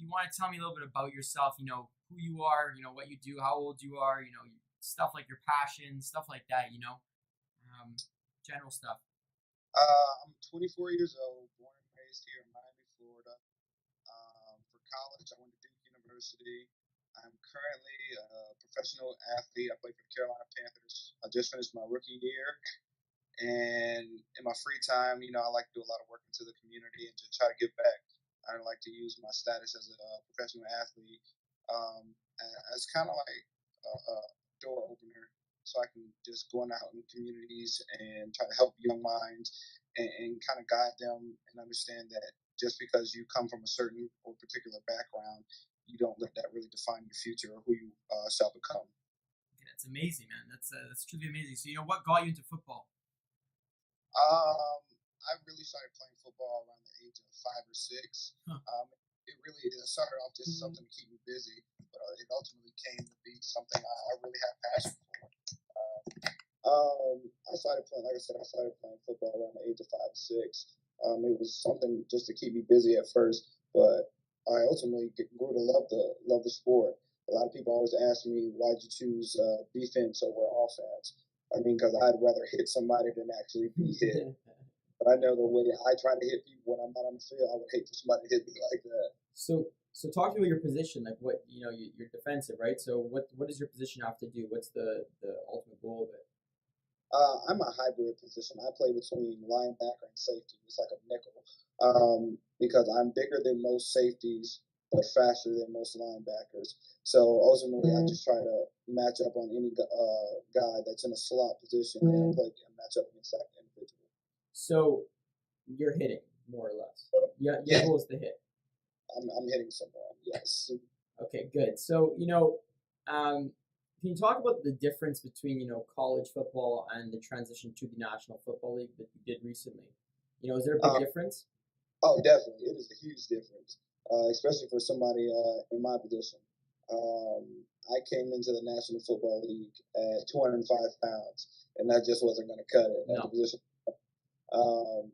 you want to tell me a little bit about yourself, who you are, what you do, how old you are, stuff like your passion, stuff like that, um, general stuff. I'm 24 years old, born and raised here in Miami, Florida. For college, I went to Duke University. I'm currently a professional athlete. I play for the Carolina Panthers. I just finished my rookie year. And in my free time, I like to do a lot of work into the community and just try to give back. I like to use my status as a professional athlete as kind of like a door opener, so I can just go out in communities and try to help young minds and kind of guide them and understand that just because you come from a certain or particular background, you don't let that really define your future or who you shall become. Okay, that's amazing, man. That's truly amazing. So, what got you into football? I really started playing football around the age of 5 or 6. Huh. It started off just something to keep me busy, but it ultimately came to be something I really have passion for. I started playing, like I said, I started playing football around the age of 5 or 6. It was something just to keep me busy at first, but I ultimately grew to love the sport. A lot of people always ask me, why'd you choose defense over offense? I mean, because I'd rather hit somebody than actually be hit. But I know the way I try to hit people when I'm not on the field, I would hate for somebody to hit me like that. So talk to me about your position. Like, what you're defensive, right? So what does your position have to do? What's the ultimate goal of it? I'm a hybrid position. I play between linebacker and safety. It's like a nickel because I'm bigger than most safeties, but faster than most linebackers. So ultimately, I just try to match up on any guy that's in a slot position and play and match up against that individual. So you're hitting more or less. Yeah, your Yeah, goal is to hit. I'm hitting someone. Yes. Okay, good. So can you talk about the difference between college football and the transition to the National Football League that you did recently? Is there a big difference? Oh, definitely. It is a huge difference, especially for somebody in my position. I came into the National Football League at 205 pounds, and that just wasn't going to cut it at the No. position. Um,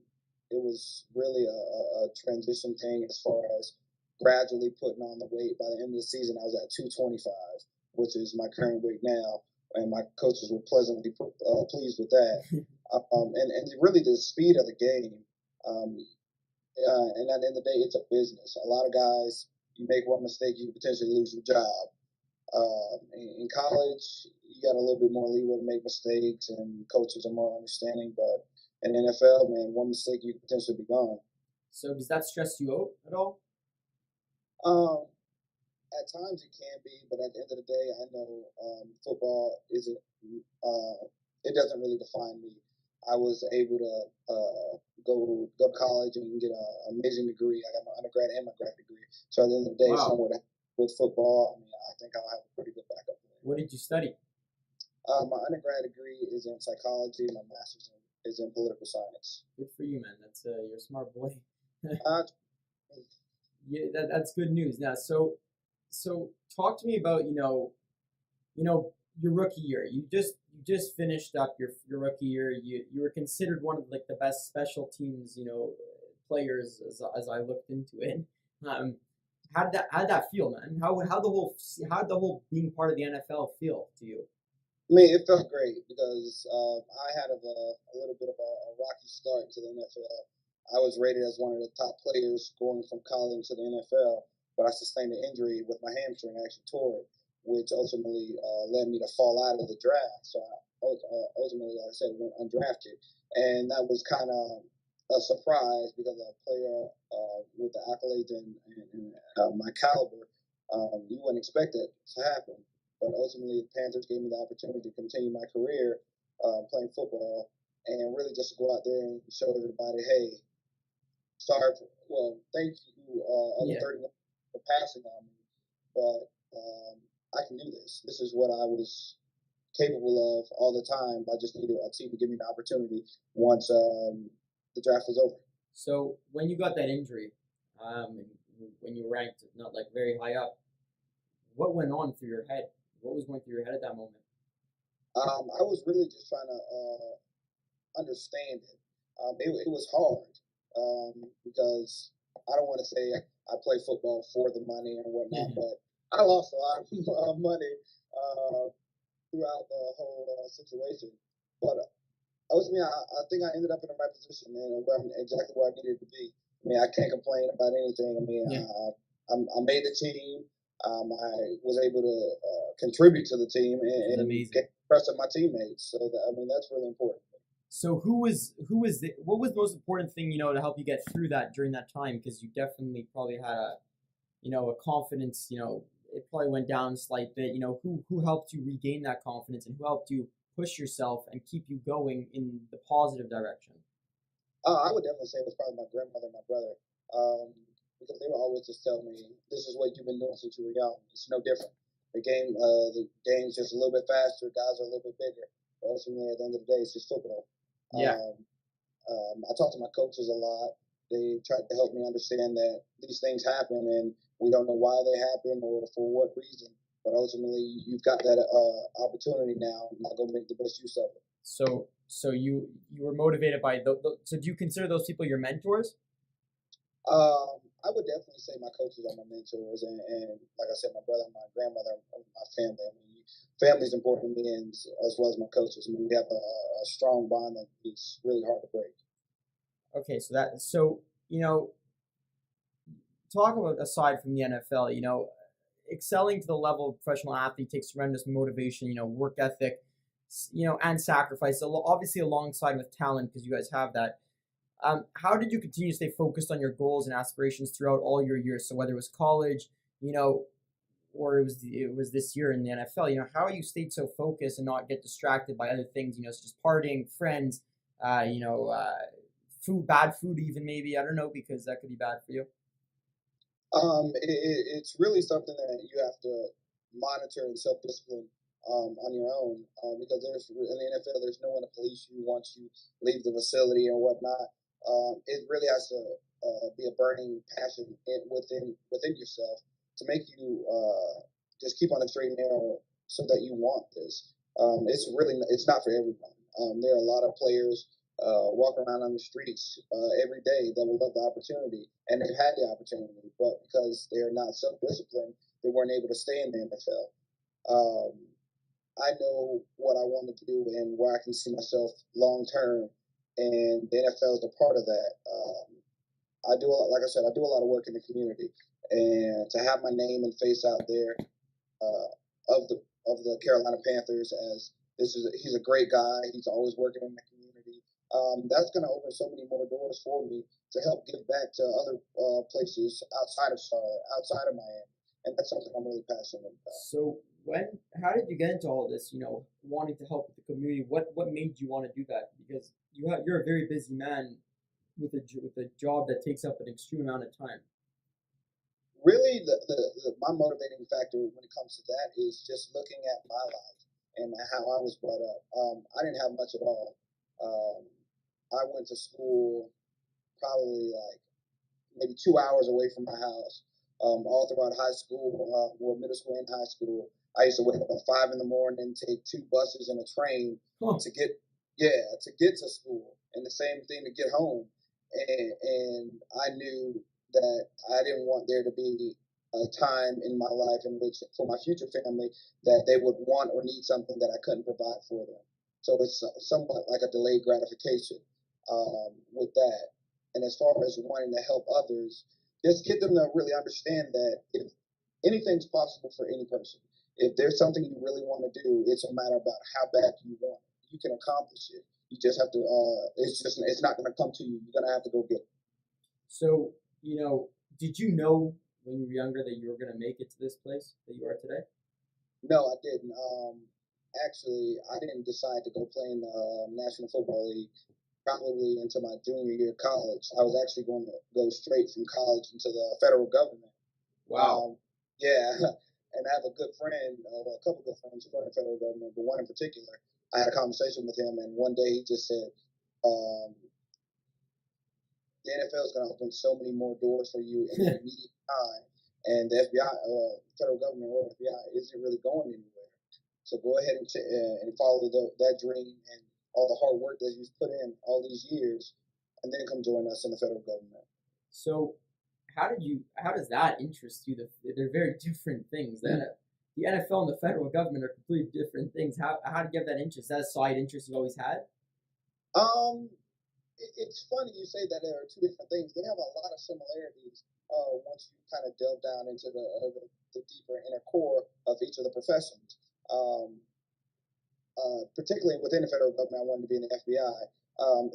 it was really a transition thing as far as gradually putting on the weight. By the end of the season, I was at 225, which is my current weight now, and my coaches were pleasantly pleased with that. And really the speed of the game. Um, and at the end of the day, it's a business. A lot of guys, you make one mistake, you potentially lose your job. In college, you got a little bit more leeway to make mistakes, and coaches are more understanding. But in the NFL, man, one mistake, you could potentially be gone. So does that stress you out at all? Um, at times it can be, but at the end of the day, I know football isn't. It doesn't really define me. I was able to go to college and get an amazing degree. I got my undergrad and my grad degree. So at the end of the day, Wow. somewhere with football, I mean, I think I'll have a pretty good backup plan. What did you study? My undergrad degree is in psychology. My master's is in political science. Good for you, man. You're a smart boy. Uh, Yeah, that's good news. Now, so talk to me about your rookie year. You just finished up your rookie year. You were considered one of like the best special teams players as I looked into it. Um, how did that feel, man? How the whole being part of the NFL feel to you? I mean, it felt great because I had a little bit of a rocky start to the NFL. I was rated as one of the top players going from college to the NFL, but I sustained an injury with my hamstring. I actually tore it, which ultimately led me to fall out of the draft. So ultimately, like I said, went undrafted, and that was kind of a surprise because a player with the accolades and my caliber, you wouldn't expect it to happen. But ultimately, the Panthers gave me the opportunity to continue my career playing football and really just to go out there and show everybody, hey, thank you, other Yeah. 31 for passing on me, but I can do this. This is what I was capable of all the time. I just needed a team to give me the opportunity once the draft was over. So when you got that injury, and when you ranked not like very high up, what went on through your head? What was going through your head at that moment? I was really just trying to understand it. It was hard because I don't want to say I play football for the money and whatnot, but I lost a lot of money throughout the whole situation. But ultimately, I think I ended up in the right position and exactly where I needed to be. I mean, I can't complain about anything. I mean, Yeah. I made the team. I was able to contribute to the team and get the trust of my teammates. So that, I mean, that's really important. So what was the most important thing, to help you get through that during that time? Because you definitely probably had a confidence, it probably went down a slight bit. Who helped you regain that confidence, and who helped you push yourself and keep you going in the positive direction? I would definitely say it was probably my grandmother and my brother, because they would always just tell me, "This is what you've been doing since you were young. It's no different. The game's just a little bit faster. Guys are a little bit bigger. But ultimately, at the end of the day, it's just football." Yeah. I talk to my coaches a lot. They tried to help me understand that these things happen, and we don't know why they happen or for what reason. But ultimately, you've got that opportunity now. I'm not going to make the best use of it. So you were motivated by so do you consider those people your mentors? I would definitely say my coaches are my mentors, and like I said, my brother and my grandmother are my family. I mean, family is important to me, and as well as my coaches. I mean, we have a strong bond that is really hard to break. Okay, so talk about, aside from the NFL, excelling to the level of professional athlete takes tremendous motivation, work ethic, and sacrifice. Obviously, alongside with talent, because you guys have that. How did you continue to stay focused on your goals and aspirations throughout all your years? So whether it was college, or it was this year in the NFL, how you stayed so focused and not get distracted by other things, such as partying, friends, food, bad food, even maybe, I don't know, because that could be bad for you. It's really something that you have to monitor and self discipline on your own, because there's in the NFL there's no one to police you once you leave the facility or whatnot. It really has to be a burning passion within yourself to make you just keep on the straight and narrow so that you want this. It's not for everyone. There are a lot of players walk around on the streets every day that would love the opportunity, and they've had the opportunity, but because they're not self-disciplined, they weren't able to stay in the NFL. Um, I know what I want to do and where I can see myself long term, and the NFL is a part of that. I do a lot, like I said, I do a lot of work in the community, and to have my name and face out there uh, of the Carolina Panthers as he's a great guy. He's always working in the community. That's going to open so many more doors for me to help give back to other places outside of Charlotte, outside of Miami, and that's something I'm really passionate about. So how did you get into all this? Wanting to help with the community. What made you want to do that? Because you're a very busy man with a job that takes up an extreme amount of time. Really, my motivating factor when it comes to that is just looking at my life and how I was brought up. I didn't have much at all. Um, I went to school probably like maybe 2 hours away from my house. All throughout high school, middle school and high school, I used to wake up at 5 in the morning, take two buses and a train to get, to get to school, and the same thing to get home. And I knew that I didn't want there to be a time in my life in which, for my future family, that they would want or need something that I couldn't provide for them. So it's somewhat like a delayed gratification with that. And as far as wanting to help others, just get them to really understand that if anything's possible for any person, if there's something you really want to do, it's a matter about how bad you want it. You can accomplish it. You just have to. It's not going to come to you. You're going to have to go get it. So did you know when you were younger that you were going to make it to this place that you are today? No, I didn't. Actually, I didn't decide to go play in the National Football League probably into my junior year of college. I was actually going to go straight from college into the federal government. Wow. Yeah, and I have a good friend, a couple good friends for the federal government, but one in particular. I had a conversation with him, and one day he just said, um, "The NFL is going to open so many more doors for you in an immediate time, and the FBI, federal government or FBI, isn't really going anywhere. So go ahead and follow that dream and all the hard work that you've put in all these years, and then come join us in the federal government." So how does that interest you? They're very different things. The NFL and the federal government are completely different things. How did you have that interest? Is that a side interest you always had? Um, it's funny you say that there are two different things. They have a lot of similarities once you kind of delve down into the deeper inner core of each of the professions. Um, Particularly within the federal government, I wanted to be in the FBI.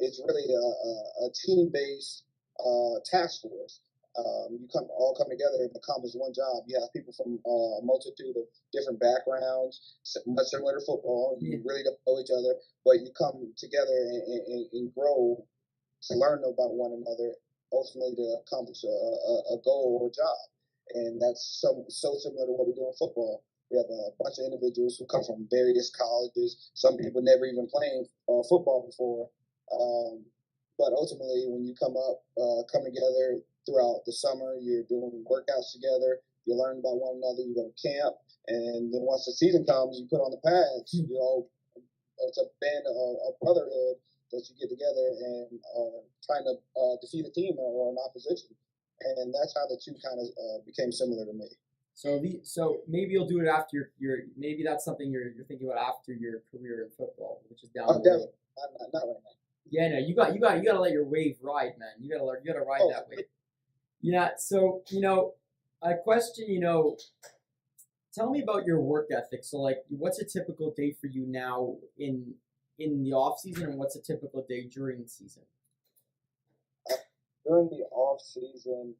It's really a team-based task force. You all come together and accomplish one job. You have people from a multitude of different backgrounds, much similar to football. You really don't know each other, but you come together and grow to learn about one another, ultimately to accomplish a goal or a job. And that's so similar to what we do in football. We have a bunch of individuals who come from various colleges. Some people never even playing football before. But ultimately, when you come together throughout the summer, you're doing workouts together. You learn about one another. You go to camp, and then once the season comes, you put on the pads. It's a band of brotherhood that you get together and trying to defeat a team or an opposition. And that's how the two kind of became similar to me. So maybe you'll do it after your maybe that's something you're thinking about after your career in football, which is down the road. Definitely. Not right now. Yeah, no, you gotta let your wave ride, man. You gotta ride that wave. Yeah. So a question. Tell me about your work ethic. So like, what's a typical day for you now in the off season, and what's a typical day during the season? During the off season,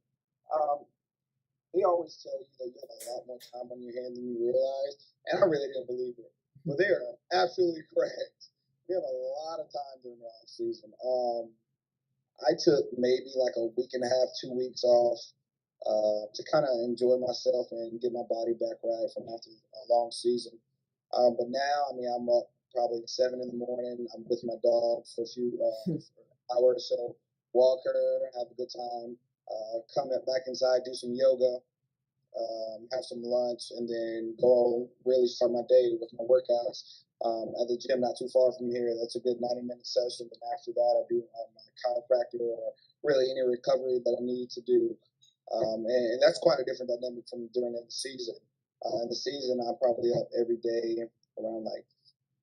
they always tell you that you have a lot more time on your hands than you realize, and I really didn't believe it. But they are absolutely correct. We have a lot of time during the off season. I took maybe like a week and a half, 2 weeks off to kind of enjoy myself and get my body back right from after a long season. But now, I mean, I'm up probably 7 in the morning. I'm with my dog for a few for an hour or so, walk her, have a good time, come back inside, do some yoga, have some lunch, and then go really start my day with my workouts. At the gym not too far from here, that's a good 90-minute session. And after that, I do my chiropractor or really any recovery that I need to do. And that's quite a different dynamic from during the season. In the season, I'm probably up every day around like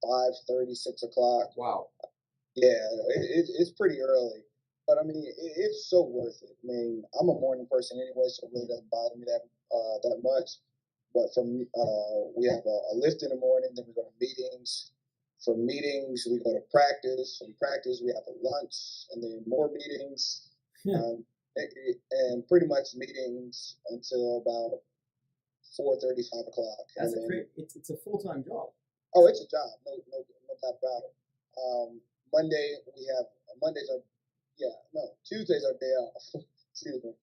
5:30, 6 o'clock. Wow. Yeah, it's pretty early. But I mean, it's so worth it. I mean, I'm a morning person anyway, so it really doesn't bother me that much. But we have a lift in the morning, then we go to meetings. From meetings, we go to practice. From practice, we have a lunch, and then more meetings. And pretty much meetings until about 4:30, 5 o'clock. That's it's a full-time job. Oh, it's a job. No doubt about it. Tuesdays are day off. Excuse me.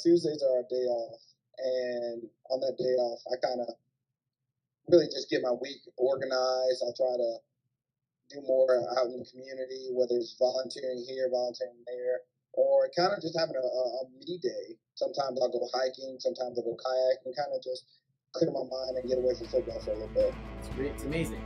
Tuesdays are our day off, and on that day off, I kind of really just get my week organized. I try to do more out in the community, whether it's volunteering here, volunteering there, or kind of just having a me day. Sometimes I'll go hiking, sometimes I'll go kayaking, kind of just clear my mind and get away from football for a little bit. It's amazing.